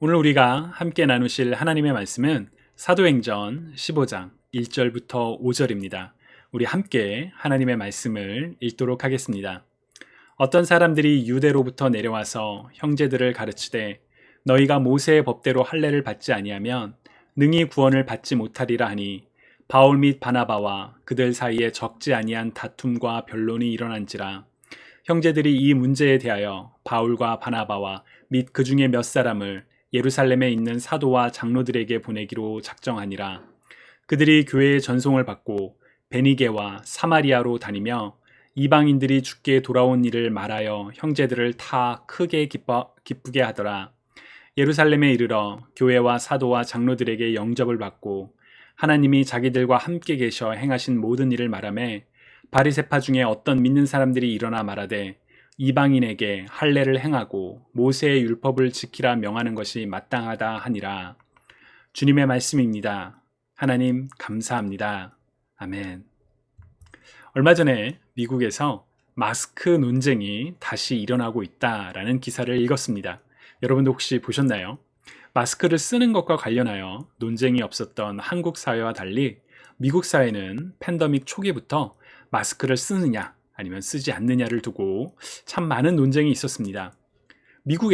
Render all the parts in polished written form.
오늘 우리가 함께 나누실 하나님의 말씀은 사도행전 15장 1절부터 5절입니다. 우리 함께 하나님의 말씀을 읽도록 하겠습니다. 어떤 사람들이 유대로부터 내려와서 형제들을 가르치되 너희가 모세의 법대로 할례를 받지 아니하면 능히 구원을 받지 못하리라 하니 바울 및 바나바와 그들 사이에 적지 아니한 다툼과 변론이 일어난지라. 형제들이 이 문제에 대하여 바울과 바나바와 및 그 중에 몇 사람을 예루살렘에 있는 사도와 장로들에게 보내기로 작정하니라. 그들이 교회의 전송을 받고 베니게와 사마리아로 다니며 이방인들이 주께 돌아온 일을 말하여 형제들을 다 크게 기쁘게 하더라. 예루살렘에 이르러 교회와 사도와 장로들에게 영접을 받고 하나님이 자기들과 함께 계셔 행하신 모든 일을 말하매 바리새파 중에 어떤 믿는 사람들이 일어나 말하되 이방인에게 할례를 행하고 모세의 율법을 지키라 명하는 것이 마땅하다 하니라. 주님의 말씀입니다. 하나님 감사합니다. 아멘. 얼마 전에 미국에서 마스크 논쟁이 다시 일어나고 있다라는 기사를 읽었습니다. 여러분도 혹시 보셨나요? 마스크를 쓰는 것과 관련하여 논쟁이 없었던 한국 사회와 달리 미국 사회는 팬데믹 초기부터 마스크를 쓰느냐 아니면 쓰지 않느냐를 두고 참 많은 논쟁이 있었습니다. 미국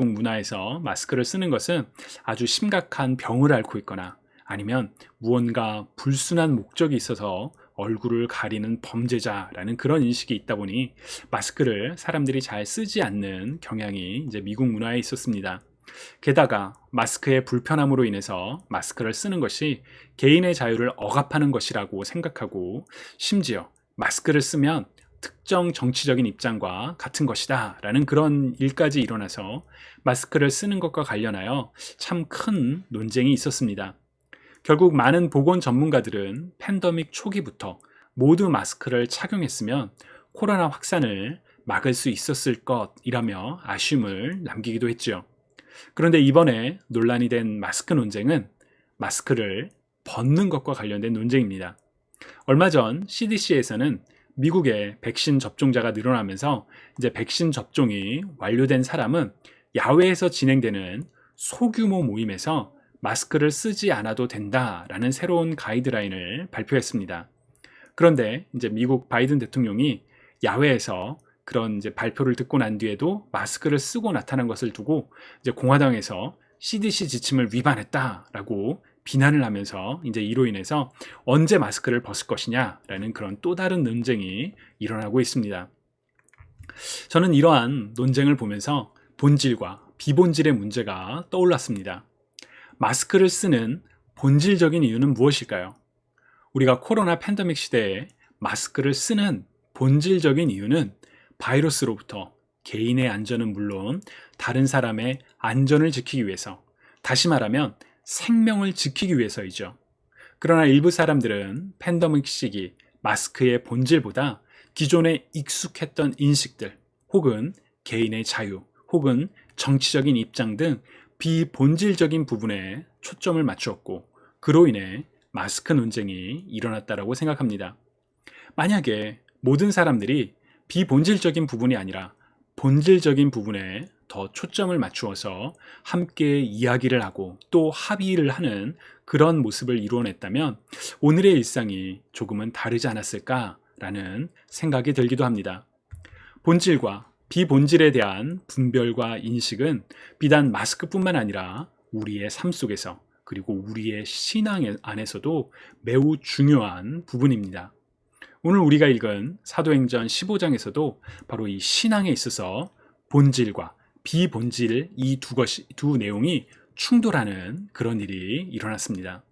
문화에서 마스크를 쓰는 것은 아주 심각한 병을 앓고 있거나 아니면 무언가 불순한 목적이 있어서 얼굴을 가리는 범죄자라는 그런 인식이 있다 보니 마스크를 사람들이 잘 쓰지 않는 경향이 이제 미국 문화에 있었습니다. 게다가 마스크의 불편함으로 인해서 마스크를 쓰는 것이 개인의 자유를 억압하는 것이라고 생각하고 심지어 마스크를 쓰면 특정 정치적인 입장과 같은 것이다 라는 그런 일까지 일어나서 마스크를 쓰는 것과 관련하여 참 큰 논쟁이 있었습니다. 결국 많은 보건 전문가들은 팬데믹 초기부터 모두 마스크를 착용했으면 코로나 확산을 막을 수 있었을 것이라며 아쉬움을 남기기도 했죠. 그런데 이번에 논란이 된 마스크 논쟁은 마스크를 벗는 것과 관련된 논쟁입니다. 얼마 전 CDC에서는 미국의 백신 접종자가 늘어나면서 이제 백신 접종이 완료된 사람은 야외에서 진행되는 소규모 모임에서 마스크를 쓰지 않아도 된다라는 새로운 가이드라인을 발표했습니다. 그런데 이제 미국 바이든 대통령이 야외에서 그런 이제 발표를 듣고 난 뒤에도 마스크를 쓰고 나타난 것을 두고 이제 공화당에서 CDC 지침을 위반했다라고 비난을 하면서 이제 이로 인해서 언제 마스크를 벗을 것이냐라는 그런 또 다른 논쟁이 일어나고 있습니다. 저는 이러한 논쟁을 보면서 본질과 비본질의 문제가 떠올랐습니다. 마스크를 쓰는 본질적인 이유는 무엇일까요? 우리가 코로나 팬데믹 시대에 마스크를 쓰는 본질적인 이유는 바이러스로부터 개인의 안전은 물론 다른 사람의 안전을 지키기 위해서, 다시 말하면 생명을 지키기 위해서이죠. 그러나 일부 사람들은 팬데믹 시기 마스크의 본질보다 기존에 익숙했던 인식들 혹은 개인의 자유 혹은 정치적인 입장 등 비본질적인 부분에 초점을 맞추었고 그로 인해 마스크 논쟁이 일어났다고 생각합니다. 만약에 모든 사람들이 비본질적인 부분이 아니라 본질적인 부분에 더 초점을 맞추어서 함께 이야기를 하고 또 합의를 하는 그런 모습을 이루어냈다면 오늘의 일상이 조금은 다르지 않았을까라는 생각이 들기도 합니다. 본질과 비본질에 대한 분별과 인식은 비단 마스크뿐만 아니라 우리의 삶 속에서 그리고 우리의 신앙 안에서도 매우 중요한 부분입니다. 오늘 우리가 읽은 사도행전 15장에서도 바로 이 신앙에 있어서 본질과 비본질 이 두 내용이 충돌하는 그런 일이 일어났습니다.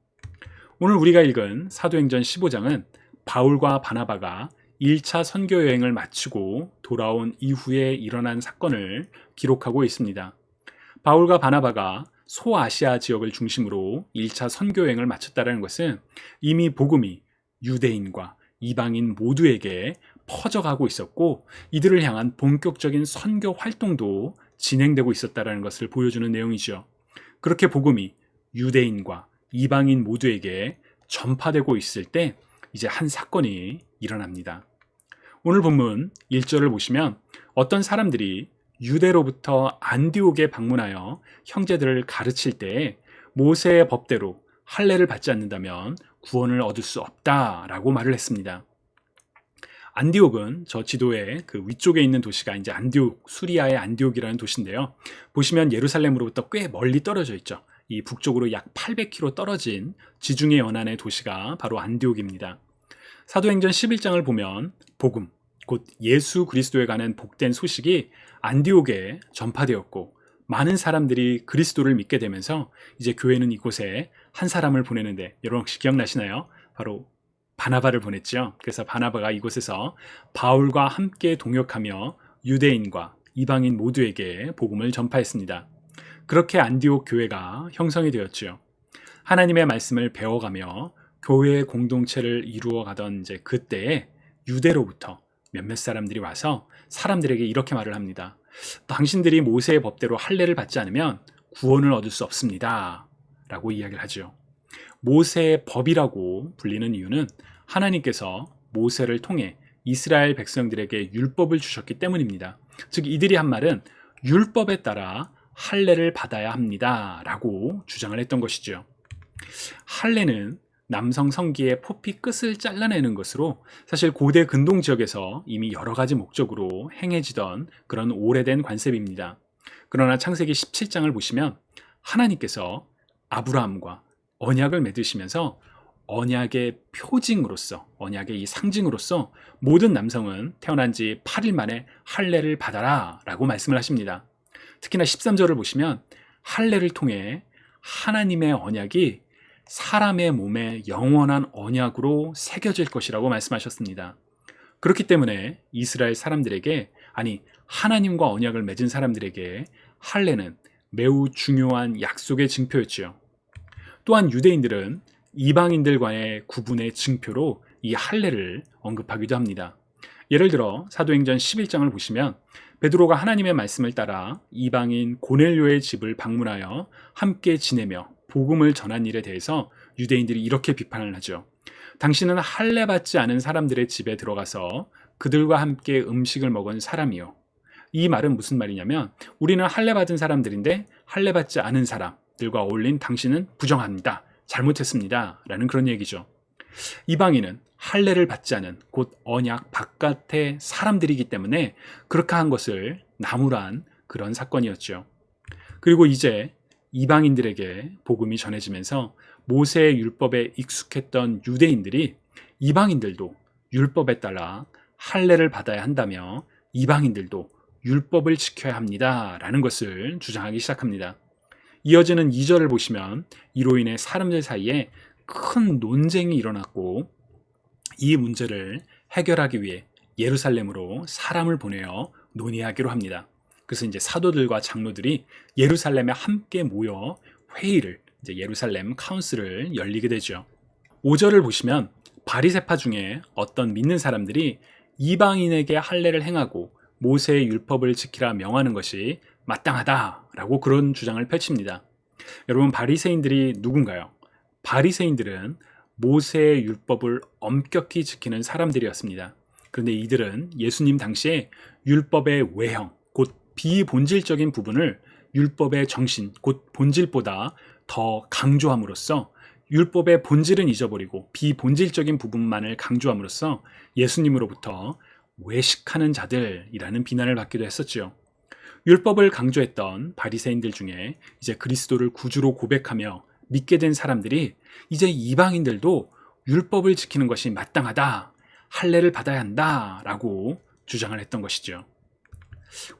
오늘 우리가 읽은 사도행전 15장은 바울과 바나바가 1차 선교 여행을 마치고 돌아온 이후에 일어난 사건을 기록하고 있습니다. 바울과 바나바가 소아시아 지역을 중심으로 1차 선교 여행을 마쳤다는 것은 이미 복음이 유대인과 이방인 모두에게 퍼져가고 있었고 이들을 향한 본격적인 선교 활동도 진행되고 있었다는 것을 보여주는 내용이죠. 그렇게 복음이 유대인과 이방인 모두에게 전파되고 있을 때 이제 한 사건이 일어납니다. 오늘 본문 1절을 보시면 어떤 사람들이 유대로부터 안디옥에 방문하여 형제들을 가르칠 때에 모세의 법대로 할례를 받지 않는다면 구원을 얻을 수 없다라고 말을 했습니다. 안디옥은 저 지도의 그 위쪽에 있는 도시가 이제 안디옥, 수리아의 안디옥이라는 도시인데요. 보시면 예루살렘으로부터 꽤 멀리 떨어져 있죠. 이 북쪽으로 약 800km 떨어진 지중해 연안의 도시가 바로 안디옥입니다. 사도행전 11장을 보면 복음, 곧 예수 그리스도에 관한 복된 소식이 안디옥에 전파되었고 많은 사람들이 그리스도를 믿게 되면서 이제 교회는 이곳에 한 사람을 보내는데 여러분 혹시 기억나시나요? 바로 바나바를 보냈죠. 그래서 바나바가 이곳에서 바울과 함께 동역하며 유대인과 이방인 모두에게 복음을 전파했습니다. 그렇게 안디옥 교회가 형성이 되었죠. 하나님의 말씀을 배워가며 교회의 공동체를 이루어가던 이제 그때에 유대로부터 몇몇 사람들이 와서 사람들에게 이렇게 말을 합니다. 당신들이 모세의 법대로 할례를 받지 않으면 구원을 얻을 수 없습니다. 라고 이야기를 하죠. 모세의 법이라고 불리는 이유는 하나님께서 모세를 통해 이스라엘 백성들에게 율법을 주셨기 때문입니다. 즉 이들이 한 말은 율법에 따라 할례를 받아야 합니다. 라고 주장을 했던 것이죠. 할례는 남성 성기의 포피 끝을 잘라내는 것으로 사실 고대 근동 지역에서 이미 여러 가지 목적으로 행해지던 그런 오래된 관습입니다. 그러나 창세기 17장을 보시면 하나님께서 아브라함과 언약을 맺으시면서 언약의 표징으로서, 언약의 이 상징으로서 모든 남성은 태어난 지 8일 만에 할례를 받아라 라고 말씀을 하십니다. 특히나 13절을 보시면 할례를 통해 하나님의 언약이 사람의 몸에 영원한 언약으로 새겨질 것이라고 말씀하셨습니다. 그렇기 때문에 이스라엘 사람들에게, 아니 하나님과 언약을 맺은 사람들에게 할례는 매우 중요한 약속의 증표였지요. 또한 유대인들은 이방인들과의 구분의 증표로 이 할례를 언급하기도 합니다. 예를 들어 사도행전 11장을 보시면 베드로가 하나님의 말씀을 따라 이방인 고넬료의 집을 방문하여 함께 지내며 복음을 전한 일에 대해서 유대인들이 이렇게 비판을 하죠. 당신은 할례 받지 않은 사람들의 집에 들어가서 그들과 함께 음식을 먹은 사람이요. 이 말은 무슨 말이냐면 우리는 할례 받은 사람들인데 할례 받지 않은 사람들과 어울린 당신은 부정합니다. 잘못했습니다. 라는 그런 얘기죠. 이방인은 할례를 받지 않은 곧 언약 바깥의 사람들이기 때문에 그렇게 한 것을 나무란 그런 사건이었죠. 그리고 이제 이방인들에게 복음이 전해지면서 모세의 율법에 익숙했던 유대인들이 이방인들도 율법에 따라 할례를 받아야 한다며 이방인들도 율법을 지켜야 합니다. 라는 것을 주장하기 시작합니다. 이어지는 2절을 보시면 이로 인해 사람들 사이에 큰 논쟁이 일어났고 이 문제를 해결하기 위해 예루살렘으로 사람을 보내어 논의하기로 합니다. 그래서 이제 사도들과 장로들이 예루살렘에 함께 모여 회의를, 이제 예루살렘 카운슬을 열리게 되죠. 5절을 보시면 바리새파 중에 어떤 믿는 사람들이 이방인에게 할례를 행하고 모세의 율법을 지키라 명하는 것이 마땅하다라고 그런 주장을 펼칩니다. 여러분, 바리새인들이 누군가요? 바리새인들은 모세의 율법을 엄격히 지키는 사람들이었습니다. 그런데 이들은 예수님 당시에 율법의 외형, 곧 비본질적인 부분을 율법의 정신, 곧 본질보다 더 강조함으로써 율법의 본질은 잊어버리고 비본질적인 부분만을 강조함으로써 예수님으로부터 외식하는 자들이라는 비난을 받기도 했었죠. 율법을 강조했던 바리새인들 중에 이제 그리스도를 구주로 고백하며 믿게 된 사람들이 이제 이방인들도 율법을 지키는 것이 마땅하다, 할례를 받아야 한다라고 주장을 했던 것이죠.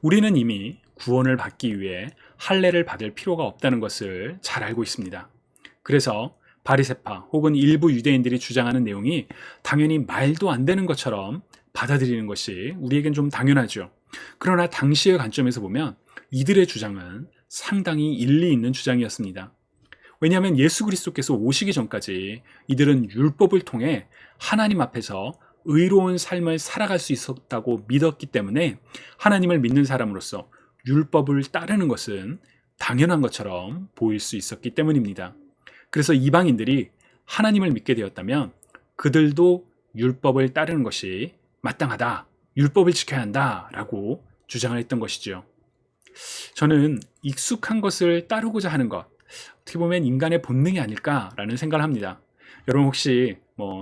우리는 이미 구원을 받기 위해 할례를 받을 필요가 없다는 것을 잘 알고 있습니다. 그래서 바리새파 혹은 일부 유대인들이 주장하는 내용이 당연히 말도 안 되는 것처럼 받아들이는 것이 우리에겐 좀 당연하죠. 그러나 당시의 관점에서 보면 이들의 주장은 상당히 일리 있는 주장이었습니다. 왜냐하면 예수 그리스도께서 오시기 전까지 이들은 율법을 통해 하나님 앞에서 의로운 삶을 살아갈 수 있었다고 믿었기 때문에 하나님을 믿는 사람으로서 율법을 따르는 것은 당연한 것처럼 보일 수 있었기 때문입니다. 그래서 이방인들이 하나님을 믿게 되었다면 그들도 율법을 따르는 것이 마땅하다, 율법을 지켜야 한다라고 주장을 했던 것이죠. 저는 익숙한 것을 따르고자 하는 것, 어떻게 보면 인간의 본능이 아닐까라는 생각을 합니다. 여러분 혹시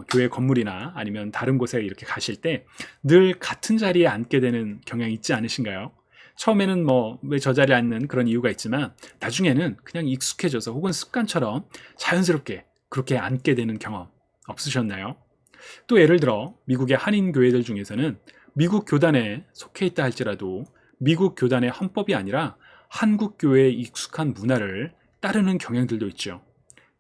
교회 건물이나 아니면 다른 곳에 이렇게 가실 때 늘 같은 자리에 앉게 되는 경향이 있지 않으신가요? 처음에는 왜 저 자리에 앉는 그런 이유가 있지만 나중에는 그냥 익숙해져서 혹은 습관처럼 자연스럽게 그렇게 앉게 되는 경험 없으셨나요? 또 예를 들어 미국의 한인 교회들 중에서는 미국 교단에 속해 있다 할지라도 미국 교단의 헌법이 아니라 한국 교회의 익숙한 문화를 따르는 경향들도 있죠.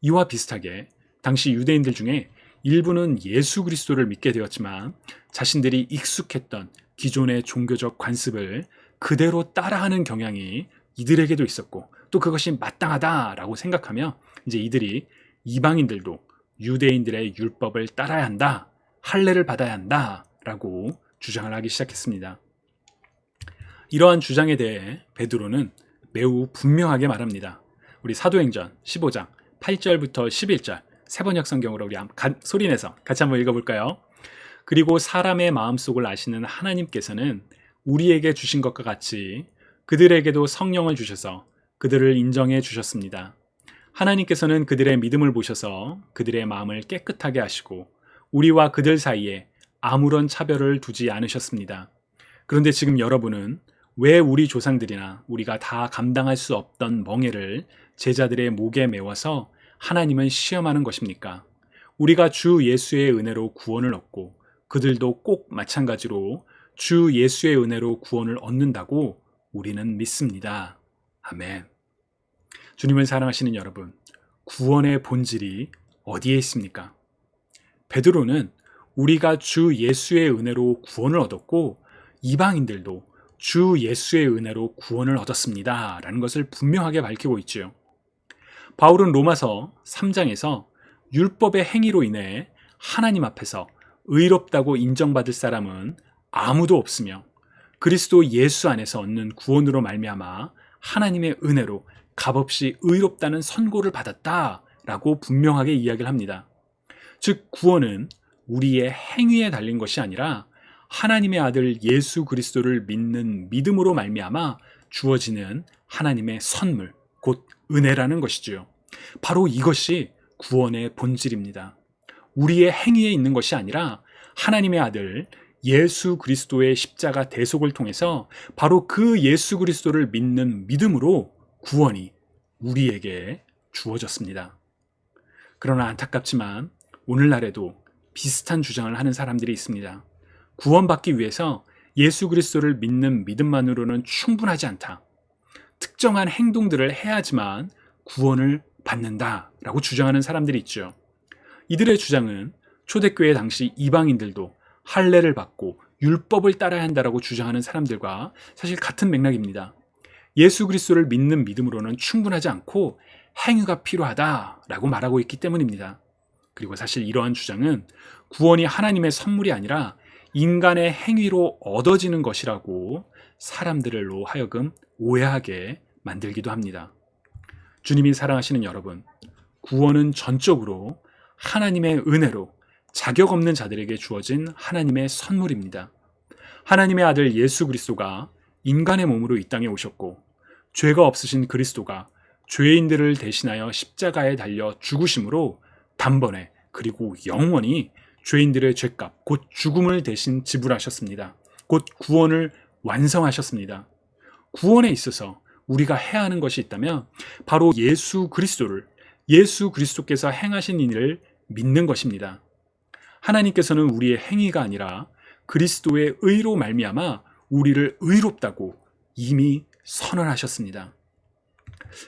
이와 비슷하게 당시 유대인들 중에 일부는 예수 그리스도를 믿게 되었지만 자신들이 익숙했던 기존의 종교적 관습을 그대로 따라하는 경향이 이들에게도 있었고, 또 그것이 마땅하다라고 생각하며 이제 이들이 이방인들도 유대인들의 율법을 따라야 한다, 할례를 받아야 한다라고 주장을 하기 시작했습니다. 이러한 주장에 대해 베드로는 매우 분명하게 말합니다. 우리 사도행전 15장 8절부터 11절 세번역 성경으로 우리 소리내서 같이 한번 읽어볼까요? 그리고 사람의 마음속을 아시는 하나님께서는 우리에게 주신 것과 같이 그들에게도 성령을 주셔서 그들을 인정해 주셨습니다. 하나님께서는 그들의 믿음을 보셔서 그들의 마음을 깨끗하게 하시고 우리와 그들 사이에 아무런 차별을 두지 않으셨습니다. 그런데 지금 여러분은 왜 우리 조상들이나 우리가 다 감당할 수 없던 멍에를 제자들의 목에 메워서 하나님은 시험하는 것입니까? 우리가 주 예수의 은혜로 구원을 얻고 그들도 꼭 마찬가지로 주 예수의 은혜로 구원을 얻는다고 우리는 믿습니다. 아멘. 주님을 사랑하시는 여러분, 구원의 본질이 어디에 있습니까? 베드로는 우리가 주 예수의 은혜로 구원을 얻었고 이방인들도 주 예수의 은혜로 구원을 얻었습니다. 라는 것을 분명하게 밝히고 있지요. 바울은 로마서 3장에서 율법의 행위로 인해 하나님 앞에서 의롭다고 인정받을 사람은 아무도 없으며 그리스도 예수 안에서 얻는 구원으로 말미암아 하나님의 은혜로 값없이 의롭다는 선고를 받았다라고 분명하게 이야기를 합니다. 즉 구원은 우리의 행위에 달린 것이 아니라 하나님의 아들 예수 그리스도를 믿는 믿음으로 말미암아 주어지는 하나님의 선물, 곧 은혜라는 것이지요. 바로 이것이 구원의 본질입니다. 우리의 행위에 있는 것이 아니라 하나님의 아들 예수 그리스도의 십자가 대속을 통해서 바로 그 예수 그리스도를 믿는 믿음으로 구원이 우리에게 주어졌습니다. 그러나 안타깝지만 오늘날에도 비슷한 주장을 하는 사람들이 있습니다. 구원받기 위해서 예수 그리스도를 믿는 믿음만으로는 충분하지 않다. 특정한 행동들을 해야지만 구원을 받는다라고 주장하는 사람들이 있죠. 이들의 주장은 초대교회 당시 이방인들도 할례를 받고 율법을 따라야 한다라고 주장하는 사람들과 사실 같은 맥락입니다. 예수 그리스도를 믿는 믿음으로는 충분하지 않고 행위가 필요하다라고 말하고 있기 때문입니다. 그리고 사실 이러한 주장은 구원이 하나님의 선물이 아니라 인간의 행위로 얻어지는 것이라고 사람들로 하여금 오해하게 만들기도 합니다. 주님이 사랑하시는 여러분, 구원은 전적으로 하나님의 은혜로 자격 없는 자들에게 주어진 하나님의 선물입니다. 하나님의 아들 예수 그리스도가 인간의 몸으로 이 땅에 오셨고 죄가 없으신 그리스도가 죄인들을 대신하여 십자가에 달려 죽으심으로 단번에 그리고 영원히 죄인들의 죄값, 곧 죽음을 대신 지불하셨습니다. 곧 구원을 완성하셨습니다. 구원에 있어서 우리가 해야 하는 것이 있다면 바로 예수 그리스도께서 행하신 일을 믿는 것입니다. 하나님께서는 우리의 행위가 아니라 그리스도의 의로 말미암아 우리를 의롭다고 이미 선언하셨습니다.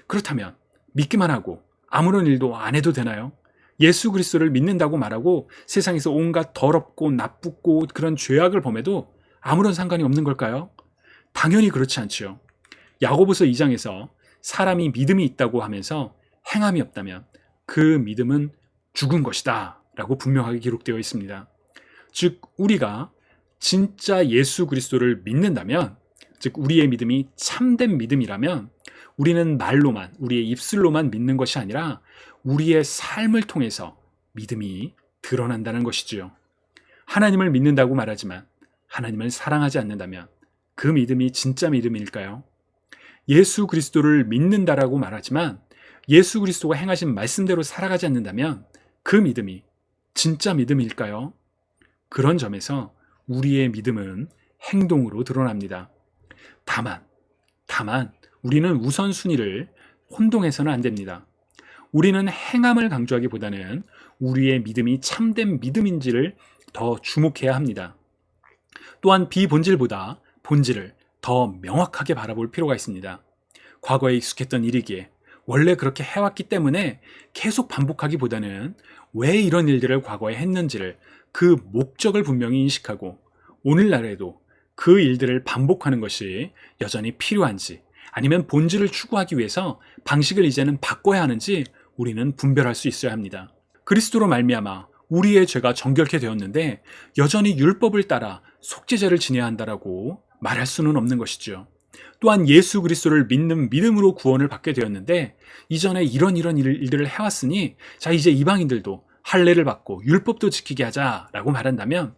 그렇다면 믿기만 하고 아무런 일도 안 해도 되나요? 예수 그리스도를 믿는다고 말하고 세상에서 온갖 더럽고 나쁘고 그런 죄악을 범해도 아무런 상관이 없는 걸까요? 당연히 그렇지 않지요. 야고보서 2장에서 사람이 믿음이 있다고 하면서 행함이 없다면 그 믿음은 죽은 것이다 라고 분명하게 기록되어 있습니다. 즉 우리가 진짜 예수 그리스도를 믿는다면, 즉 우리의 믿음이 참된 믿음이라면 우리는 말로만, 우리의 입술로만 믿는 것이 아니라 우리의 삶을 통해서 믿음이 드러난다는 것이지요. 하나님을 믿는다고 말하지만 하나님을 사랑하지 않는다면 그 믿음이 진짜 믿음일까요? 예수 그리스도를 믿는다라고 말하지만 예수 그리스도가 행하신 말씀대로 살아가지 않는다면 그 믿음이 진짜 믿음일까요? 그런 점에서 우리의 믿음은 행동으로 드러납니다. 다만 우리는 우선순위를 혼동해서는 안 됩니다. 우리는 행함을 강조하기보다는 우리의 믿음이 참된 믿음인지를 더 주목해야 합니다. 또한 비본질보다 본질을 더 명확하게 바라볼 필요가 있습니다. 과거에 익숙했던 일이기에 원래 그렇게 해왔기 때문에 계속 반복하기보다는 왜 이런 일들을 과거에 했는지를 그 목적을 분명히 인식하고 오늘날에도 그 일들을 반복하는 것이 여전히 필요한지 아니면 본질을 추구하기 위해서 방식을 이제는 바꿔야 하는지 우리는 분별할 수 있어야 합니다. 그리스도로 말미암아 우리의 죄가 정결케 되었는데 여전히 율법을 따라 속죄제를 지내야 한다라고 말할 수는 없는 것이죠. 또한 예수 그리스도를 믿는 믿음으로 구원을 받게 되었는데 이전에 이런 일들을 해왔으니 자 이제 이방인들도 할례를 받고 율법도 지키게 하자라고 말한다면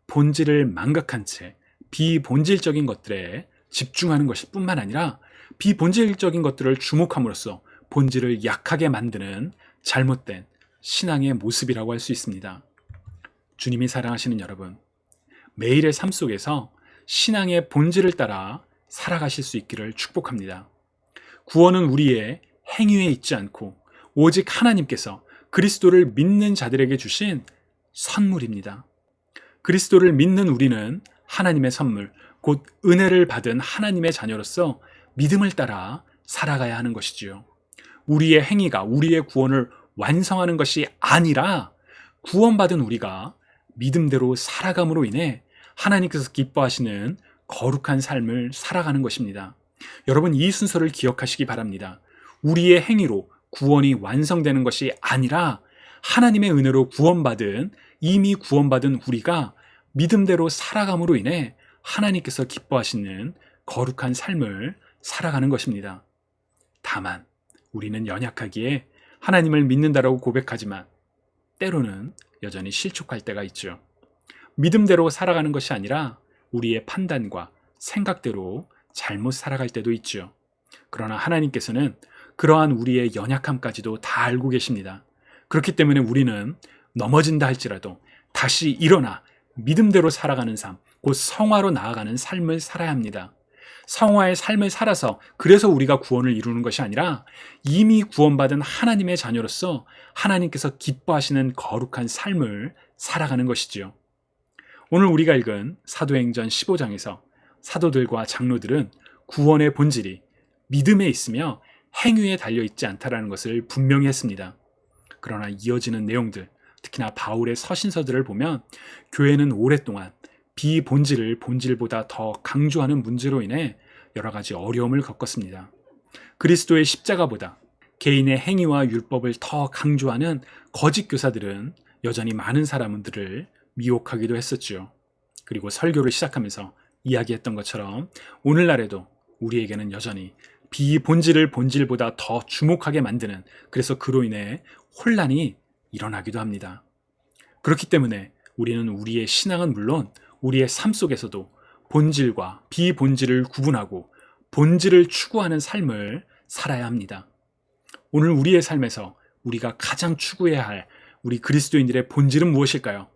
본질을 망각한 채 비본질적인 것들에 집중하는 것일 뿐만 아니라 비본질적인 것들을 주목함으로써 본질을 약하게 만드는 잘못된 신앙의 모습이라고 할 수 있습니다. 주님이 사랑하시는 여러분, 매일의 삶 속에서 신앙의 본질을 따라 살아가실 수 있기를 축복합니다. 구원은 우리의 행위에 있지 않고 오직 하나님께서 그리스도를 믿는 자들에게 주신 선물입니다. 그리스도를 믿는 우리는 하나님의 선물, 곧 은혜를 받은 하나님의 자녀로서 믿음을 따라 살아가야 하는 것이지요. 우리의 행위가 우리의 구원을 완성하는 것이 아니라 구원받은 우리가 믿음대로 살아감으로 인해 하나님께서 기뻐하시는 거룩한 삶을 살아가는 것입니다. 여러분, 이 순서를 기억하시기 바랍니다. 우리의 행위로 구원이 완성되는 것이 아니라 하나님의 은혜로 이미 구원받은 우리가 믿음대로 살아감으로 인해 하나님께서 기뻐하시는 거룩한 삶을 살아가는 것입니다. 다만 우리는 연약하기에 하나님을 믿는다라고 고백하지만 때로는 여전히 실족할 때가 있죠. 믿음대로 살아가는 것이 아니라 우리의 판단과 생각대로 잘못 살아갈 때도 있죠. 그러나 하나님께서는 그러한 우리의 연약함까지도 다 알고 계십니다. 그렇기 때문에 우리는 넘어진다 할지라도 다시 일어나 믿음대로 살아가는 삶, 곧 성화로 나아가는 삶을 살아야 합니다. 성화의 삶을 살아서 그래서 우리가 구원을 이루는 것이 아니라 이미 구원받은 하나님의 자녀로서 하나님께서 기뻐하시는 거룩한 삶을 살아가는 것이지요. 오늘 우리가 읽은 사도행전 15장에서 사도들과 장로들은 구원의 본질이 믿음에 있으며 행위에 달려있지 않다라는 것을 분명히 했습니다. 그러나 이어지는 내용들, 특히나 바울의 서신서들을 보면 교회는 오랫동안 비본질을 본질보다 더 강조하는 문제로 인해 여러 가지 어려움을 겪었습니다. 그리스도의 십자가보다 개인의 행위와 율법을 더 강조하는 거짓 교사들은 여전히 많은 사람들을 미혹하기도 했었죠. 그리고 설교를 시작하면서 이야기했던 것처럼 오늘날에도 우리에게는 여전히 비본질을 본질보다 더 주목하게 만드는, 그래서 그로 인해 혼란이 일어나기도 합니다. 그렇기 때문에 우리는 우리의 신앙은 물론 우리의 삶 속에서도 본질과 비본질을 구분하고 본질을 추구하는 삶을 살아야 합니다. 오늘 우리의 삶에서 우리가 가장 추구해야 할 우리 그리스도인들의 본질은 무엇일까요?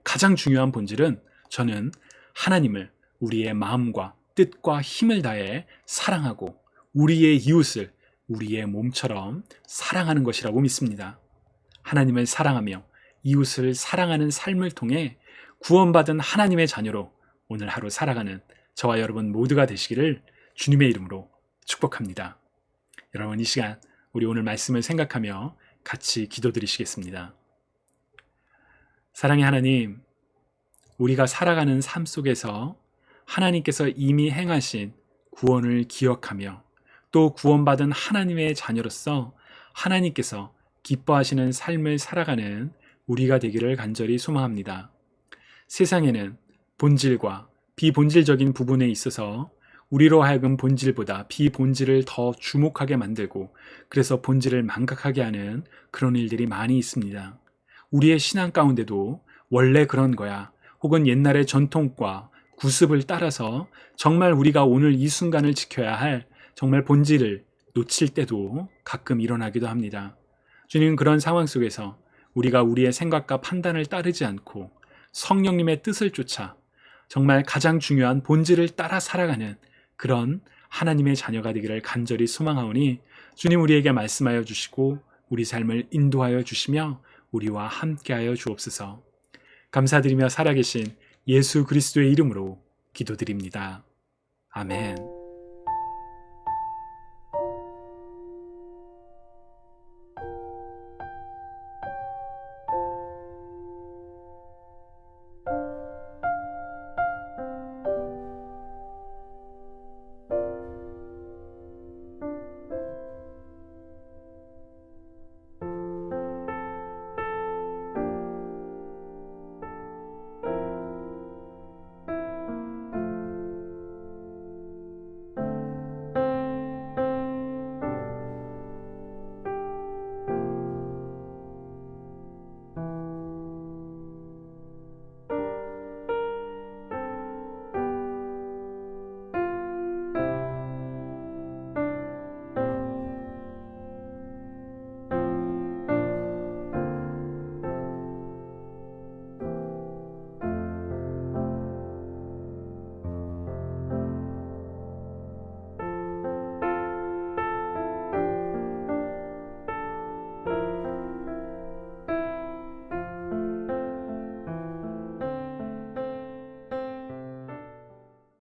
가장 중요한 본질은 저는 하나님을 우리의 마음과 뜻과 힘을 다해 사랑하고 우리의 이웃을 우리의 몸처럼 사랑하는 것이라고 믿습니다. 하나님을 사랑하며 이웃을 사랑하는 삶을 통해 구원받은 하나님의 자녀로 오늘 하루 살아가는 저와 여러분 모두가 되시기를 주님의 이름으로 축복합니다. 여러분, 이 시간 우리 오늘 말씀을 생각하며 같이 기도드리시겠습니다. 사랑의 하나님, 우리가 살아가는 삶 속에서 하나님께서 이미 행하신 구원을 기억하며 또 구원받은 하나님의 자녀로서 하나님께서 기뻐하시는 삶을 살아가는 우리가 되기를 간절히 소망합니다. 세상에는 본질과 비본질적인 부분에 있어서 우리로 하여금 본질보다 비본질을 더 주목하게 만들고 그래서 본질을 망각하게 하는 그런 일들이 많이 있습니다. 우리의 신앙 가운데도 원래 그런 거야, 혹은 옛날의 전통과 구습을 따라서 정말 우리가 오늘 이 순간을 지켜야 할 정말 본질을 놓칠 때도 가끔 일어나기도 합니다. 주님은 그런 상황 속에서 우리가 우리의 생각과 판단을 따르지 않고 성령님의 뜻을 쫓아 정말 가장 중요한 본질을 따라 살아가는 그런 하나님의 자녀가 되기를 간절히 소망하오니 주님 우리에게 말씀하여 주시고 우리 삶을 인도하여 주시며 우리와 함께하여 주옵소서. 감사드리며 살아계신 예수 그리스도의 이름으로 기도드립니다. 아멘.